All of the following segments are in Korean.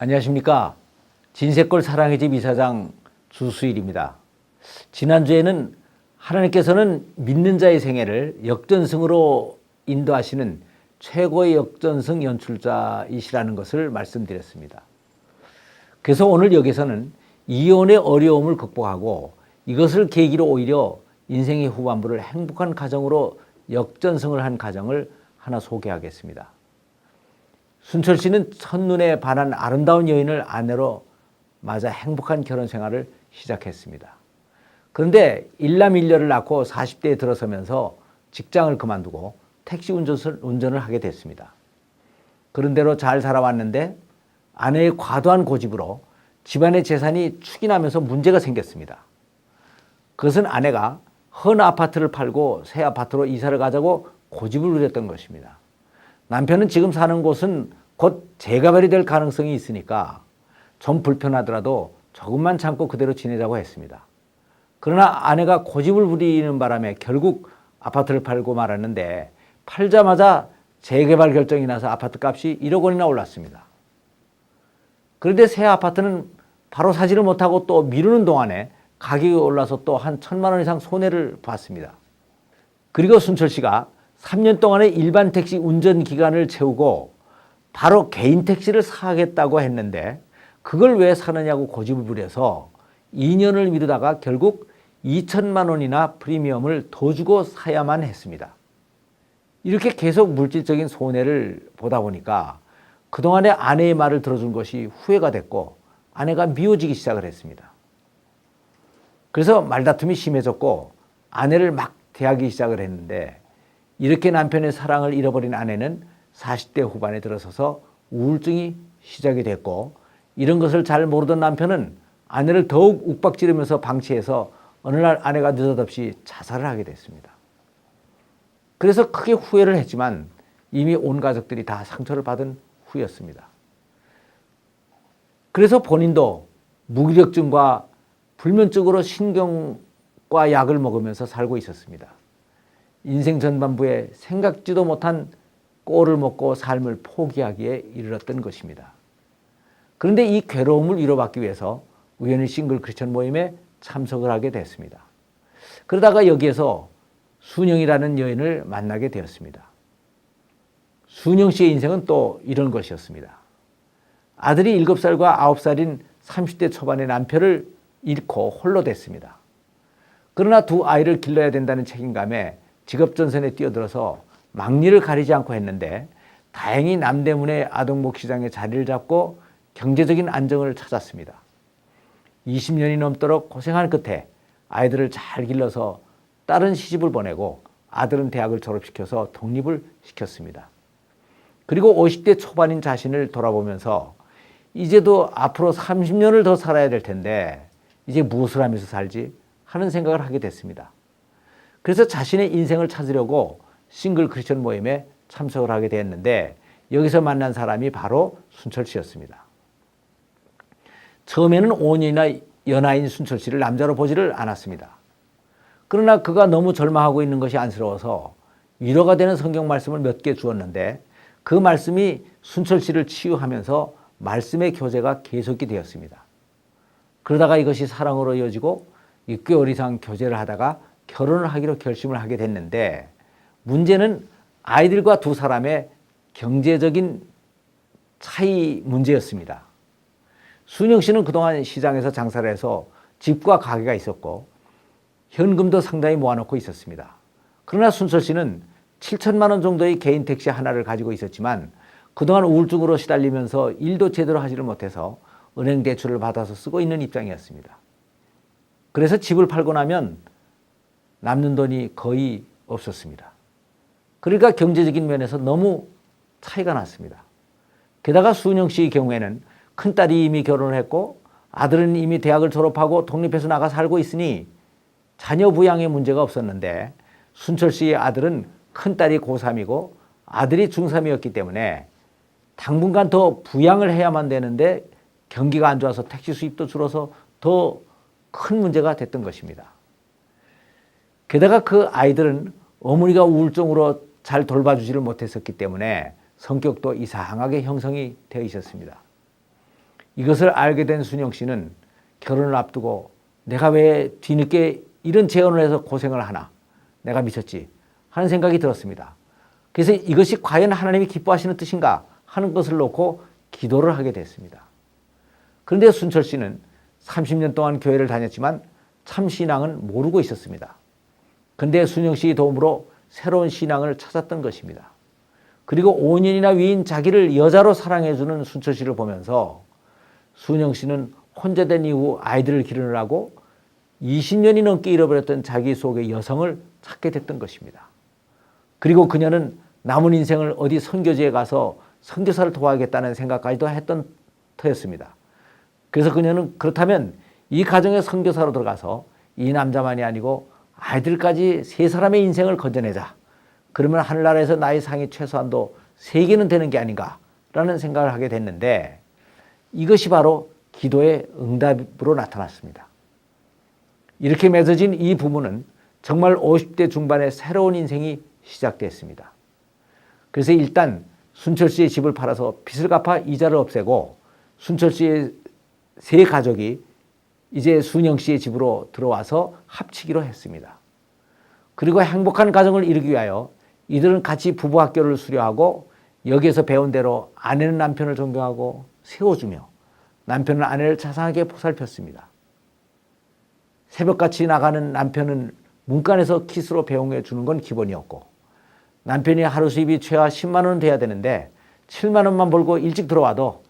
안녕하십니까. 진세골 사랑의 집 이사장 주수일입니다. 지난주에는 하나님께서는 믿는 자의 생애를 역전승으로 인도하시는 최고의 역전승 연출자이시라는 것을 말씀드렸습니다. 그래서 오늘 여기서는 이혼의 어려움을 극복하고 이것을 계기로 오히려 인생의 후반부를 행복한 가정으로 역전승을 한 가정을 하나 소개하겠습니다. 순철 씨는 첫눈에 반한 아름다운 여인을 아내로 맞아 행복한 결혼 생활을 시작했습니다. 그런데 일남일녀를 낳고 40대에 들어서면서 직장을 그만두고 택시 운전을 하게 됐습니다. 그런 대로 잘 살아왔는데 아내의 과도한 고집으로 집안의 재산이 축인하면서 문제가 생겼습니다. 그것은 아내가 헌 아파트를 팔고 새 아파트로 이사를 가자고 고집을 부렸던 것입니다. 남편은 지금 사는 곳은 곧 재개발이 될 가능성이 있으니까 좀 불편하더라도 조금만 참고 그대로 지내자고 했습니다. 그러나 아내가 고집을 부리는 바람에 결국 아파트를 팔고 말았는데 팔자마자 재개발 결정이 나서 아파트 값이 1억 원이나 올랐습니다. 그런데 새 아파트는 바로 사지를 못하고 또 미루는 동안에 가격이 올라서 또 한 1,000만 원 이상 손해를 봤습니다. 그리고 순철 씨가 3년 동안의 일반 택시 운전 기간을 채우고 바로 개인 택시를 사겠다고 했는데 그걸 왜 사느냐고 고집을 부려서 2년을 미루다가 결국 2천만 원이나 프리미엄을 더 주고 사야만 했습니다. 이렇게 계속 물질적인 손해를 보다 보니까 그동안의 아내의 말을 들어준 것이 후회가 됐고 아내가 미워지기 시작을 했습니다. 그래서 말다툼이 심해졌고 아내를 막 대하기 시작을 했는데 이렇게 남편의 사랑을 잃어버린 아내는 40대 후반에 들어서서 우울증이 시작이 됐고 이런 것을 잘 모르던 남편은 아내를 더욱 욱박지르면서 방치해서 어느 날 아내가 느닷없이 자살을 하게 됐습니다. 그래서 크게 후회를 했지만 이미 온 가족들이 다 상처를 받은 후였습니다. 그래서 본인도 무기력증과 불면증으로 신경과 약을 먹으면서 살고 있었습니다. 인생 전반부에 생각지도 못한 꼴을 먹고 삶을 포기하기에 이르렀던 것입니다. 그런데 이 괴로움을 위로받기 위해서 우연히 싱글 크리스천 모임에 참석을 하게 됐습니다. 그러다가 여기에서 순영이라는 여인을 만나게 되었습니다. 순영 씨의 인생은 또 이런 것이었습니다. 아들이 7살과 9살인 30대 초반의 남편을 잃고 홀로 됐습니다. 그러나 두 아이를 길러야 된다는 책임감에 직업전선에 뛰어들어서 막리를 가리지 않고 했는데 다행히 남대문의 아동복 시장에 자리를 잡고 경제적인 안정을 찾았습니다. 20년이 넘도록 고생한 끝에 아이들을 잘 길러서 딸은 시집을 보내고 아들은 대학을 졸업시켜서 독립을 시켰습니다. 그리고 50대 초반인 자신을 돌아보면서 이제도 앞으로 30년을 더 살아야 될 텐데 이제 무엇을 하면서 살지 하는 생각을 하게 됐습니다. 그래서 자신의 인생을 찾으려고 싱글 크리스천 모임에 참석을 하게 됐는데 여기서 만난 사람이 바로 순철 씨였습니다. 처음에는 5년이나 연하인 순철 씨를 남자로 보지를 않았습니다. 그러나 그가 너무 절망하고 있는 것이 안쓰러워서 위로가 되는 성경 말씀을 몇 개 주었는데 그 말씀이 순철 씨를 치유하면서 말씀의 교제가 계속이 되었습니다. 그러다가 이것이 사랑으로 이어지고 6개월 이상 교제를 하다가 결혼을 하기로 결심을 하게 됐는데 문제는 아이들과 두 사람의 경제적인 차이 문제였습니다. 순영 씨는 그동안 시장에서 장사를 해서 집과 가게가 있었고 현금도 상당히 모아놓고 있었습니다. 그러나 순철 씨는 7천만 원 정도의 개인 택시 하나를 가지고 있었지만 그동안 우울증으로 시달리면서 일도 제대로 하지를 못해서 은행 대출을 받아서 쓰고 있는 입장이었습니다. 그래서 집을 팔고 나면 남는 돈이 거의 없었습니다. 그러니까 경제적인 면에서 너무 차이가 났습니다. 게다가 순영 씨의 경우에는 큰딸이 이미 결혼을 했고 아들은 이미 대학을 졸업하고 독립해서 나가 살고 있으니 자녀 부양에 문제가 없었는데 순철 씨의 아들은 큰딸이 고3이고 아들이 중3이었기 때문에 당분간 더 부양을 해야만 되는데 경기가 안 좋아서 택시 수입도 줄어서 더 큰 문제가 됐던 것입니다. 게다가 그 아이들은 어머니가 우울증으로 잘 돌봐주지를 못했었기 때문에 성격도 이상하게 형성이 되어 있었습니다. 이것을 알게 된 순영 씨는 결혼을 앞두고 내가 왜 뒤늦게 이런 재혼을 해서 고생을 하나, 내가 미쳤지 하는 생각이 들었습니다. 그래서 이것이 과연 하나님이 기뻐하시는 뜻인가 하는 것을 놓고 기도를 하게 됐습니다. 그런데 순철 씨는 30년 동안 교회를 다녔지만 참 신앙은 모르고 있었습니다. 그런데 순영 씨의 도움으로 새로운 신앙을 찾았던 것입니다. 그리고 5년이나 위인 자기를 여자로 사랑해주는 순철 씨를 보면서 순영 씨는 혼자 된 이후 아이들을 기르느라고 20년이 넘게 잃어버렸던 자기 속의 여성을 찾게 됐던 것입니다. 그리고 그녀는 남은 인생을 어디 선교지에 가서 선교사를 도와야겠다는 생각까지도 했던 터였습니다. 그래서 그녀는 그렇다면 이 가정의 선교사로 들어가서 이 남자만이 아니고 아이들까지 세 사람의 인생을 건져내자. 그러면 하늘나라에서 나의 상이 최소한도 3개는 되는 게 아닌가라는 생각을 하게 됐는데 이것이 바로 기도의 응답으로 나타났습니다. 이렇게 맺어진 이 부부는 정말 50대 중반의 새로운 인생이 시작됐습니다. 그래서 일단 순철 씨의 집을 팔아서 빚을 갚아 이자를 없애고 순철 씨의 세 가족이 이제 순영 씨의 집으로 들어와서 합치기로 했습니다. 그리고 행복한 가정을 이루기 위하여 이들은 같이 부부 학교를 수료하고 여기에서 배운 대로 아내는 남편을 존경하고 세워주며 남편은 아내를 자상하게 보살폈습니다. 새벽같이 나가는 남편은 문간에서 키스로 배웅해 주는 건 기본이었고 남편이 하루 수입이 최하 10만 원은 돼야 되는데 7만 원만 벌고 일찍 들어와도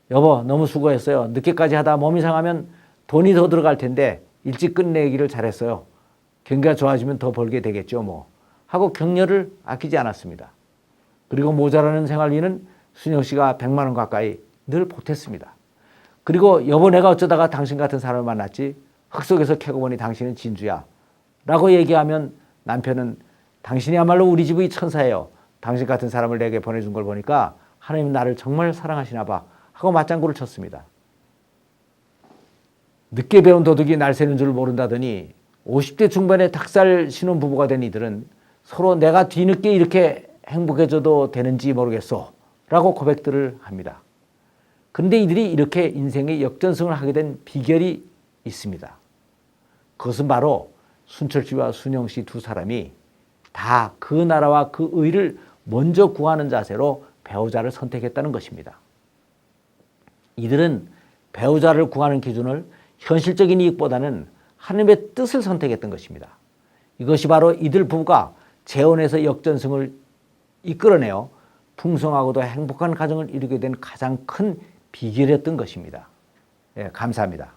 여보 너무 수고했어요. 늦게까지 하다 몸이 상하면 돈이 더 들어갈 텐데 일찍 끝내기를 잘했어요. 경기가 좋아지면 더 벌게 되겠죠 뭐 하고 격려를 아끼지 않았습니다. 그리고 모자라는 생활비는 순영 씨가 100만 원 가까이 늘 보탰습니다. 그리고 여보 내가 어쩌다가 당신 같은 사람을 만났지 흙 속에서 캐고 보니 당신은 진주야 라고 얘기하면 남편은 당신이야말로 우리 집의 천사예요. 당신 같은 사람을 내게 보내준 걸 보니까 하나님 나를 정말 사랑하시나 봐 하고 맞장구를 쳤습니다. 늦게 배운 도둑이 날 새는 줄 모른다더니 50대 중반의 닭살 신혼부부가 된 이들은 서로 내가 뒤늦게 이렇게 행복해져도 되는지 모르겠소 라고 고백들을 합니다. 그런데 이들이 이렇게 인생의 역전승을 하게 된 비결이 있습니다. 그것은 바로 순철 씨와 순영 씨 두 사람이 다 그 나라와 그 의를 먼저 구하는 자세로 배우자를 선택했다는 것입니다. 이들은 배우자를 구하는 기준을 현실적인 이익보다는 하나님의 뜻을 선택했던 것입니다. 이것이 바로 이들 부부가 재혼에서 역전승을 이끌어내어 풍성하고도 행복한 가정을 이루게 된 가장 큰 비결이었던 것입니다. 예, 감사합니다.